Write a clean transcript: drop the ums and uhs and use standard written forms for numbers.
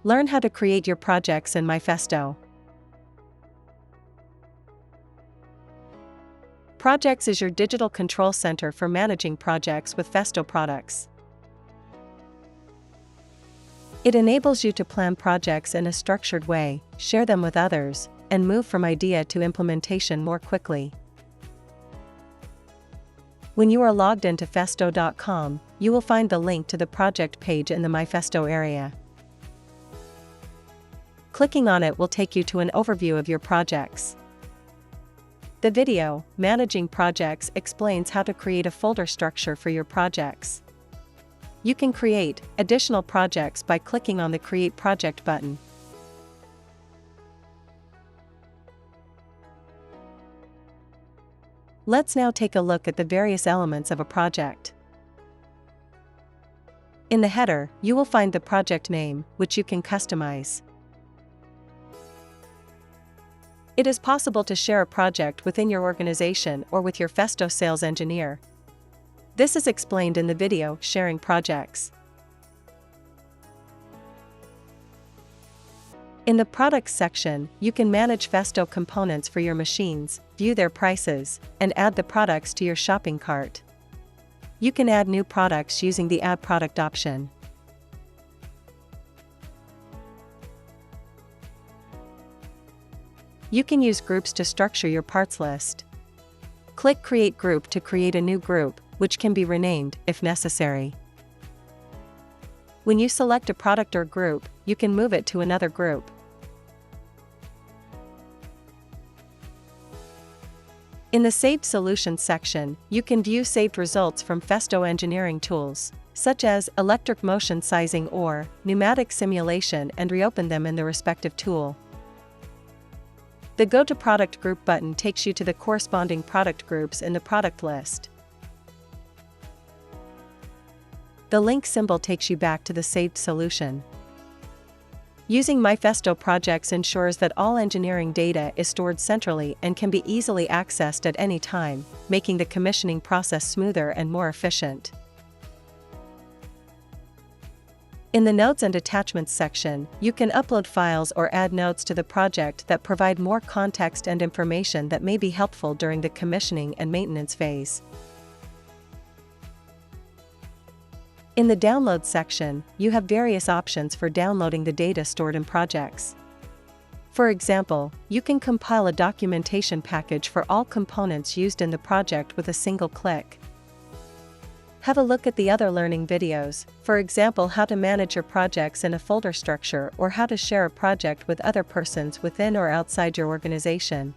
Learn how to create your projects in MyFesto. Projects is your digital control center for managing projects with Festo products. It enables you to plan projects in a structured way, share them with others, and move from idea to implementation more quickly. When you are logged into Festo.com, you will find the link to the project page in the MyFesto area. Clicking on it will take you to an overview of your projects. The video, Managing Projects, explains how to create a folder structure for your projects. You can create additional projects by clicking on the Create Project button. Let's now take a look at the various elements of a project. In the header, you will find the project name, which you can customize. It is possible to share a project within your organization or with your Festo sales engineer. This is explained in the video, Sharing Projects. In the Products section, you can manage Festo components for your machines, view their prices, and add the products to your shopping cart. You can add new products using the Add Product option. You can use groups to structure your parts list. Click Create Group to create a new group, which can be renamed if necessary. When you select a product or group, you can move it to another group. In the Saved Solutions section, you can view saved results from Festo engineering tools, such as electric motion sizing or pneumatic simulation, and reopen them in the respective tool. The Go to Product Group button takes you to the corresponding product groups in the product list. The link symbol takes you back to the saved solution. Using MyFesto projects ensures that all engineering data is stored centrally and can be easily accessed at any time, making the commissioning process smoother and more efficient. In the Notes and Attachments section, you can upload files or add notes to the project that provide more context and information that may be helpful during the commissioning and maintenance phase. In the Download section, you have various options for downloading the data stored in projects. For example, you can compile a documentation package for all components used in the project with a single click. Have a look at the other learning videos, for example how to manage your projects in a folder structure or how to share a project with other persons within or outside your organization.